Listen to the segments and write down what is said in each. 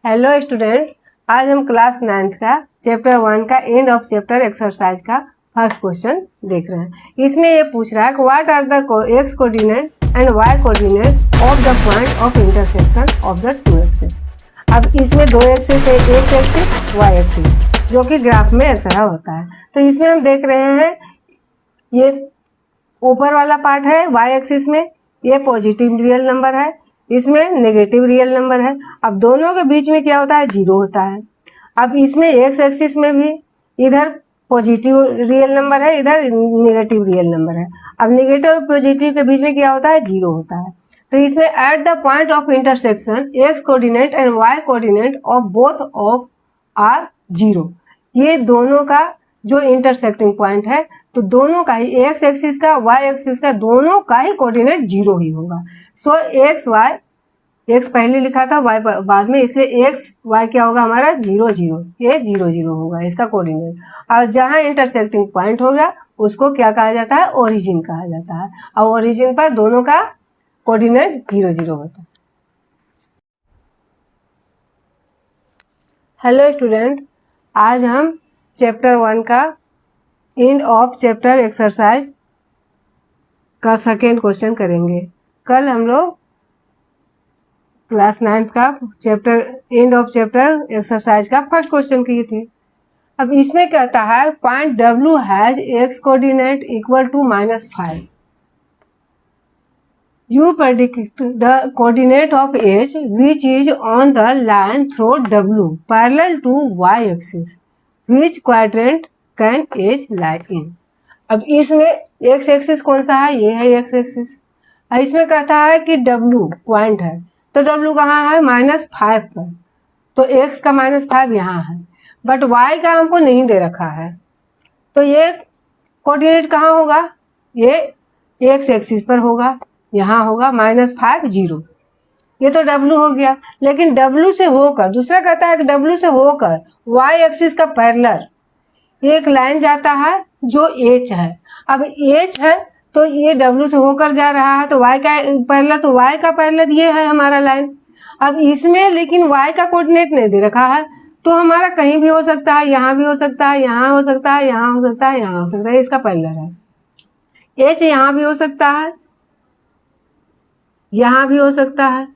Hello student, आज हम class 9th का चैप्टर 1 का एंड ऑफ चैप्टर एक्सरसाइज का फर्स्ट क्वेश्चन देख रहे हैं। इसमें ये पूछ रहा है कि what are the x coordinate and y coordinate of the point of intersection of the two axis. अब इसमें दो एक्सिस है, एक्स एक्सिस वाई एक्सिस, जो कि ग्राफ में ऐसा होता है। तो इसमें हम देख रहे हैं ये ऊपर वाला पार्ट है वाई एक्सिस में, ये पॉजिटिव रियल नंबर है, इसमें नेगेटिव रियल नंबर है। अब दोनों के बीच में क्या होता है, जीरो होता है। अब इसमें एक्स एक्सिस में भी इधर पॉजिटिव रियल नंबर है, इधर नेगेटिव रियल नंबर है। अब नेगेटिव और पॉजिटिव के बीच में क्या होता है, जीरो होता है। तो इसमें at the point of intersection x coordinate and y coordinate of both of are zero. ये दोनों का जो इंटरसेक्टिंग पॉइंट है, तो दोनों का ही एक्स एक्सिस का वाई एक्सिस का दोनों का ही कोऑर्डिनेट जीरो ही होगा। सो एक्स वाई, एक्स पहले लिखा था वाई बाद में, इसलिए एक्स वाई क्या होगा हमारा जीरो जीरो, ये जीरो जीरो होगा इसका कोऑर्डिनेट। और जहाँ इंटरसेक्टिंग पॉइंट होगा उसको क्या कहा जाता है, ओरिजिन कहा जाता है। और ओरिजिन पर दोनों का कोऑर्डिनेट जीरो जीरो होता है। हेलो स्टूडेंट, आज हम चैप्टर 1 का एंड ऑफ चैप्टर एक्सरसाइज का सेकेंड क्वेश्चन करेंगे। कल हम लोग क्लास 9th का chapter end of chapter exercise का फर्स्ट क्वेश्चन किए थे। अब इसमें कहता है point W has x coordinate equal to -5। You predict the coordinate of H which is on the line through W parallel to y-axis. Which quadrant can H lie in? अब इसमें x axis कौन सा है, ये है x axis. इसमें कहता है कि W पॉइंट है, तो W कहाँ है, -5 पर, तो x का -5 यहाँ है, बट y का हमको नहीं दे रखा है। तो ये कोऑर्डिनेट कहाँ होगा, ये x एक्सिस पर होगा, यहाँ होगा -5 0। ये तो W हो गया, लेकिन W से होकर दूसरा कहता है कि W से होकर y एक्सिस का पैरेलल एक लाइन जाता है जो H है। अब H है तो ये W से होकर जा रहा है, तो y का पैरेलल, तो y का पैरेलल ये है हमारा लाइन। अब इसमें लेकिन y का कोऑर्डिनेट नहीं दे रखा है, तो हमारा कहीं भी हो सकता है, यहाँ भी हो सकता है, यहाँ हो सकता है, यहाँ हो सकता है, यहाँ हो सकता है, इसका पैरेलल है। H यहाँ भी हो सकता है, यहाँ भी हो सकता है,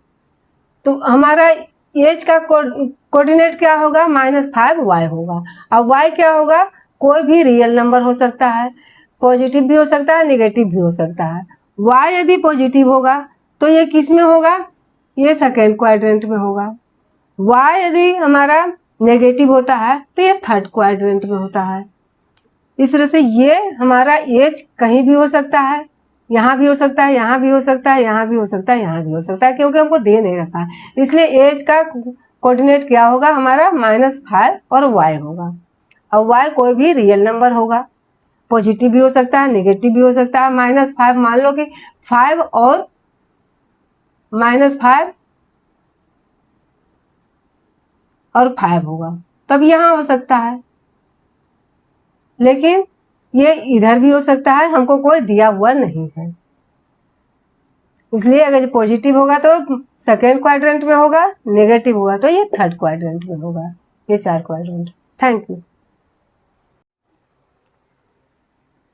तो हमारा एच का कोऑर्डिनेट क्या होगा, -5 y होगा। अब y क्या होगा, कोई भी रियल नंबर हो सकता है, पॉजिटिव भी हो सकता है, नेगेटिव भी हो सकता है। y यदि पॉजिटिव होगा तो ये किस में होगा, ये सेकेंड क्वाड्रेंट में होगा। y यदि हमारा नेगेटिव होता है तो ये थर्ड क्वाड्रेंट में होता है। इस तरह से ये हमारा एच कहीं भी हो सकता है, यहाँ भी हो सकता है, यहाँ भी हो सकता है, यहाँ भी हो सकता है, यहाँ भी हो सकता है, क्योंकि हमको दे नहीं रखा है। इसलिए एज का कोऑर्डिनेट क्या होगा हमारा, -5 और y होगा। अब y कोई भी रियल नंबर होगा, पॉजिटिव भी हो सकता है, नेगेटिव भी हो सकता है। -5 मान लो कि 5 और -5 और 5 होगा, तब यहाँ हो सकता है, लेकिन ये इधर भी हो सकता है, हमको कोई दिया हुआ नहीं है। इसलिए अगर पॉजिटिव होगा तो सेकेंड क्वाड्रेंट में होगा, नेगेटिव होगा तो ये थर्ड क्वाड्रेंट में होगा। ये 4 quadrant. Thank you.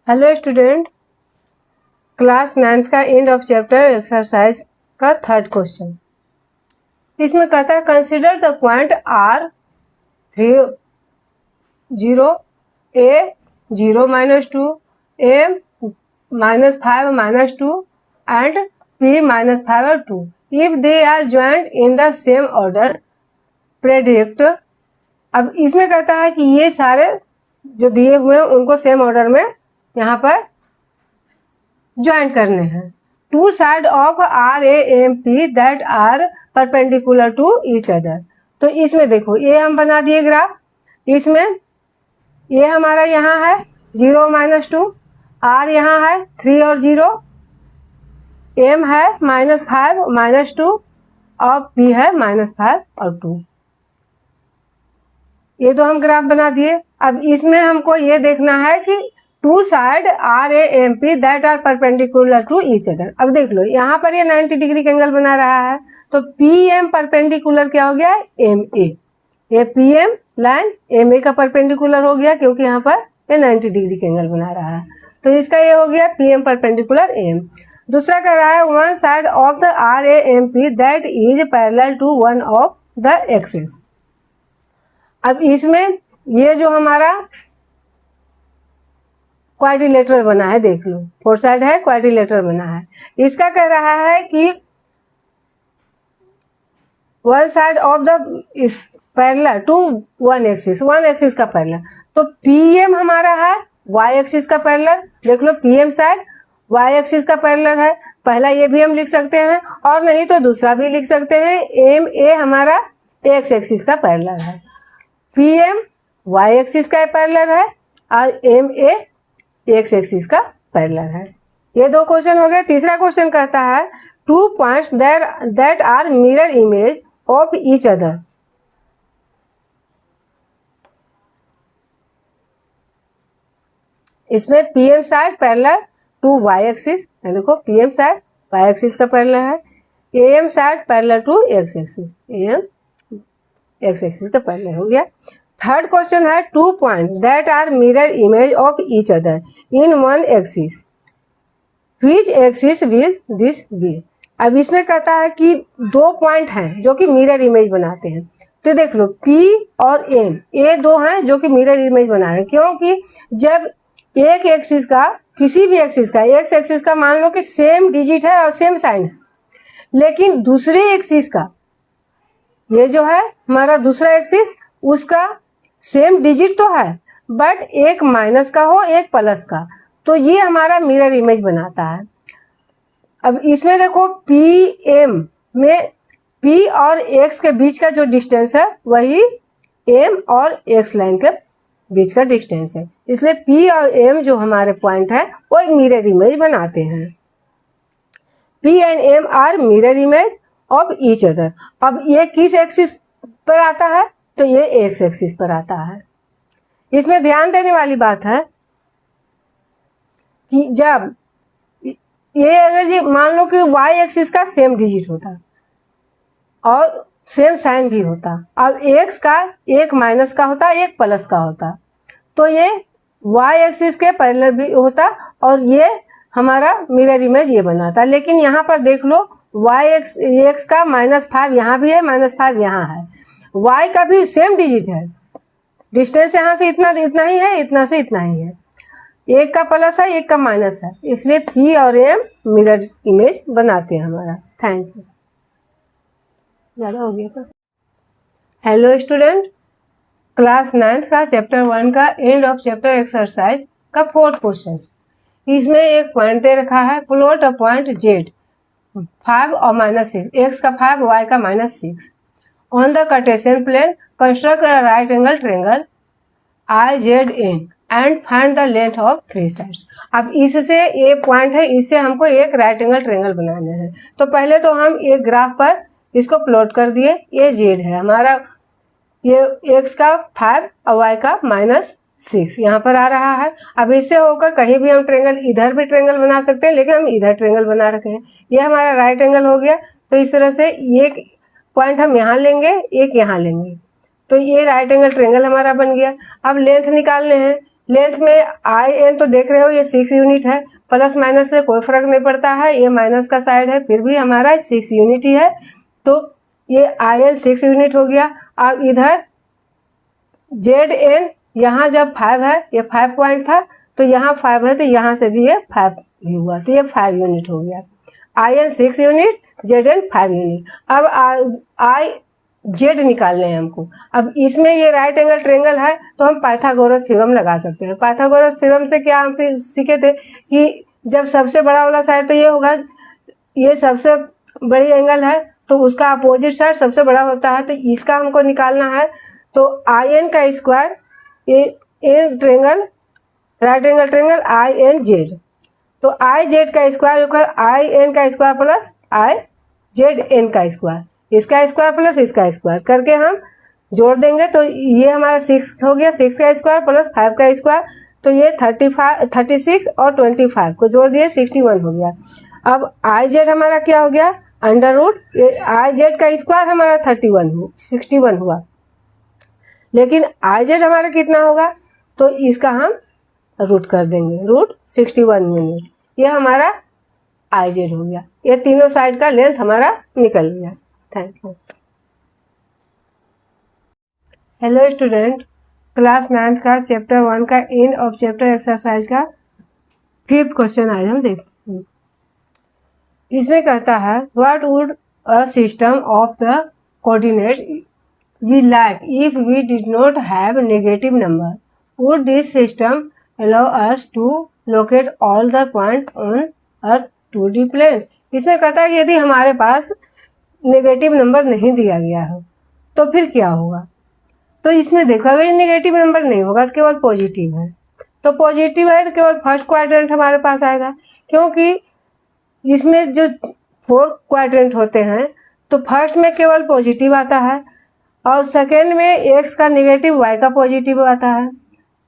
Hello student, class 9th का एंड ऑफ चैप्टर एक्सरसाइज का थर्ड क्वेश्चन। इसमें कहता है consider the point R 3 0 A 0 -2 M -5 -2 and P -5 और 2 if they are joined in the same order predict। अब इसमें कहता है कि ये सारे जो दिए हुए हैं उनको सेम ऑर्डर में यहाँ पर ज्वाइन करने हैं। Two side of RAMP that are perpendicular to each other. तो इसमें देखो ये हम बना दिए ग्राफ, इसमें ये हमारा यहाँ है 0 -2, R यहाँ है 3 और 0, M है -5 -2 और P है -5 और 2। ये तो हम ग्राफ बना दिए। अब इसमें हमको ये देखना है कि two side are A M P that are perpendicular to each other. अब देख लो यहाँ पर ये 90 डिग्री का एंगल बना रहा है, तो पी एम परपेंडिकुलर क्या हो गया, एम ए। ये P M line M A का परपेंडिकुलर हो गया, क्योंकि यहाँ पर ये 90 डिग्री का एंगल बना रहा है, तो इसका ये हो गया पी एम परपेंडिकुलर एम। दूसरा कह रहा है one side of the R A M P that is parallel to one of the axis. अब इसमें ये जो हमारा क्वाड्रिलेटरल बना है, देख लो फोर साइड है, क्वाड्रिलेटरल बना है। इसका कह रहा है कि one side of the parallel to one axis का पैरेलल, तो पी एम हमारा है वाई एक्सिस का पैरेलल। देख लो P M side Y axis का पैरेलल है, पहला ये भी हम लिख सकते हैं, और नहीं तो दूसरा भी लिख सकते हैं, एम ए हमारा एक्स एक्सिस का पैरेलल है, पी एम वाई एक्सिस का पैरेलल है, और एम ए एक्स एक्सिस का पैरेलल है। ये दो क्वेश्चन हो गए। तीसरा क्वेश्चन कहता है two points that are mirror image of each other. इसमें P M side parallel to Y axis, देखो P M side Y axis का पैरेलल है, A M side parallel to X axis, A M X axis का parallel हो गया। Third question है two point that are mirror image of each other in one axis, which axis will this be. अब इसमें कहता है कि दो पॉइंट हैं जो कि मिरर इमेज बनाते हैं, तो देख लो P और M, ये दो हैं जो कि मिरर इमेज बना रहे हैं, क्योंकि जब एक एक्सिस का, किसी भी एक्सिस का, एक्स एक्सिस का मान लो कि सेम डिजिट है और सेम साइन है, लेकिन दूसरे एक्सिस का, ये जो है हमारा दूसरा एक्सिस, उसका सेम डिजिट तो है बट एक माइनस का हो एक प्लस का, तो ये हमारा मिरर इमेज बनाता है। अब इसमें देखो पी एम में P और X के बीच का जो डिस्टेंस है वही M और X लाइन के बीच का डिस्टेंस है, इसलिए P और M जो हमारे पॉइंट है वो एक मिरर इमेज बनाते हैं। P and M are mirror image of each other. अब ये किस एक्सिस पर आता है, तो ये एक्स एक्सिस पर आता है। इसमें ध्यान देने वाली बात है कि जब ये अगर जी मान लो कि y एक्सिस का सेम डिजिट होता और सेम साइन भी होता, अब x का एक माइनस का होता एक प्लस का होता, तो ये y एक्सिस के पैरेलल भी होता और ये हमारा मिरर इमेज ये बनाता। लेकिन यहाँ पर देख लो x का -5 यहाँ भी है, -5 यहाँ है, y का भी सेम डिजिट है, डिस्टेंस यहाँ से इतना ही है, इतना से इतना ही है, एक का प्लस है एक का माइनस है, इसलिए P और M मिरर इमेज बनाते हैं हमारा। Thank you. ज़्यादा हो गया था। हेलो स्टूडेंट, क्लास 9th का चैप्टर 1 का एंड ऑफ चैप्टर एक्सरसाइज का 4th क्वेश्चन। इसमें एक पॉइंट दे रखा है, प्लॉट अ पॉइंट Z 5 और -6, x का 5 y का -6 on the Cartesian plane, construct a right angle triangle IZN and find the length of 3 sides. अब इससे ये पॉइंट है, इससे हमको एक राइट एंगल ट्रायंगल बनाना है। तो पहले तो हम एक ग्राफ पर इसको प्लॉट कर दिए, ये Z है हमारा, ये x का 5 और y का -6 यहाँ पर आ रहा है। अब इससे होकर कहीं भी हम ट्रायंगल, इधर भी ट्रायंगल बना सकते हैं, लेकिन हम इधर ट्रायंगल बना रखे हैं, ये हमारा राइट एंगल हो गया। तो इस तरह से एक पॉइंट हम यहाँ लेंगे, एक यहाँ लेंगे, तो ये राइट एंगल ट्रायंगल हमारा बन गया। अब लेंथ निकालने हैं, लेंथ में IN तो देख रहे हो ये 6 यूनिट है, प्लस माइनस से कोई फर्क नहीं पड़ता है, ये माइनस का साइड है फिर भी हमारा 6 यूनिट ही है, तो ये IN 6 यूनिट हो गया। अब इधर ZN यहाँ जब 5 है, ये 5 पॉइंट था, तो यहाँ 5 है तो यहाँ से भी ये 5 ही हुआ, तो ये 5 यूनिट हो गया। IN 6 unit, ZN 5 unit. अब IZ निकालने हैं हमको। अब इसमें ये राइट एंगल ट्रायंगल है तो हम पाइथागोरस थ्योरम लगा सकते हैं। पाइथागोरस थ्योरम से क्या हम फिर सीखे थे कि जब सबसे बड़ा वाला साइड तो ये होगा, ये सबसे बड़ी एंगल है तो उसका अपोजिट साइड सबसे बड़ा होता है, तो इसका हमको निकालना है। तो IN का स्क्वायर, ये triangle right angle triangle INZ, तो IZ का स्क्वायर होकर IN का स्क्वायर प्लस IZN का स्क्वायर, इसका स्क्वायर प्लस इसका स्क्वायर करके हम जोड़ देंगे, तो ये हमारा 6 हो गया, 6 का स्क्वायर प्लस 5 का स्क्वायर, तो ये 36 और 25 को जोड़ दिए 61 हो गया। अब आई जेड हमारा क्या हो गया, अंडर रूट आई जेड का स्क्वायर हमारा 61 हुआ, लेकिन आई जेड हमारा कितना होगा, तो इसका हम रूट कर देंगे, रूट 61 मिनट, ये हमारा आई जेड हो गया। ये तीनों साइड का लेंथ हमारा निकल गया। Thank you. Hello student, class 9th का चैप्टर 1 का एंड ऑफ चैप्टर एक्सरसाइज का 5th क्वेश्चन आज हम देखते हैं। इसमें कहता है what would a system of the coordinates we like if we did not have negative number, would this system allow us to locate all the point on a 2D plane. इसमें कहता है कि यदि हमारे पास नेगेटिव नंबर नहीं दिया गया हो तो फिर क्या होगा। तो इसमें देखो अगर नेगेटिव नंबर नहीं होगा तो केवल पॉजिटिव है, तो पॉजिटिव है तो केवल फर्स्ट क्वाड्रेंट हमारे पास आएगा, क्योंकि इसमें जो 4 क्वाड्रेंट होते हैं तो फर्स्ट में केवल पॉजिटिव आता है, और सेकेंड में एक्स का नेगेटिव वाई का पॉजिटिव आता है,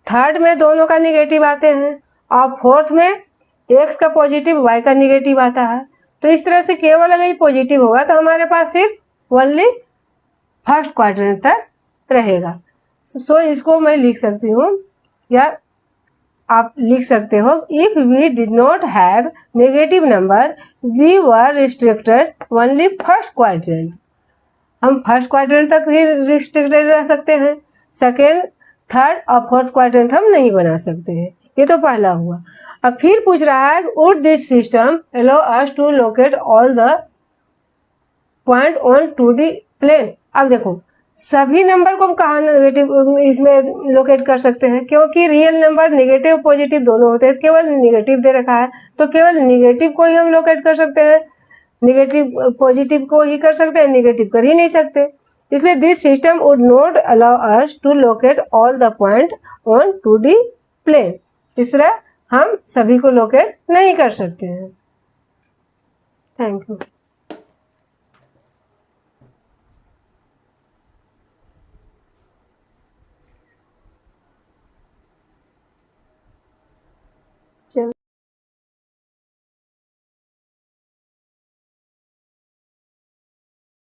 थर्ड में दोनों का नेगेटिव आते हैं, और फोर्थ में एक्स का पॉजिटिव वाई का नेगेटिव आता है। तो इस तरह से केवल अगर पॉजिटिव होगा तो हमारे पास सिर्फ ओनली फर्स्ट क्वाड्रेंट तक रहेगा। सो इसको मैं लिख सकती हूँ, या आप लिख सकते हो, if we did not have negative number we were restricted only first quadrant. हम फर्स्ट क्वाड्रेंट तक ही रिस्ट्रिक्टेड रह सकते हैं, सेकेंड, थर्ड और फोर्थ क्वाड्रेंट हम नहीं बना सकते हैं। ये तो पहला हुआ। अब फिर पूछ रहा है would this system allow us to locate all the point on 2D plane. अब देखो सभी नंबर को हम कहाँ नेगेटिव इसमें लोकेट कर सकते हैं, क्योंकि रियल नंबर नेगेटिव पॉजिटिव दोनों होते हैं, केवल नेगेटिव दे रखा है तो केवल नेगेटिव को ही हम लोकेट कर सकते हैं, नेगेटिव पॉजिटिव को ही कर सकते हैं, नेगेटिव कर ही नहीं सकते। इसलिए this system would not allow us to locate all the point on 2D plane. इस तरह हम सभी को लोकेट नहीं कर सकते हैं। Thank you.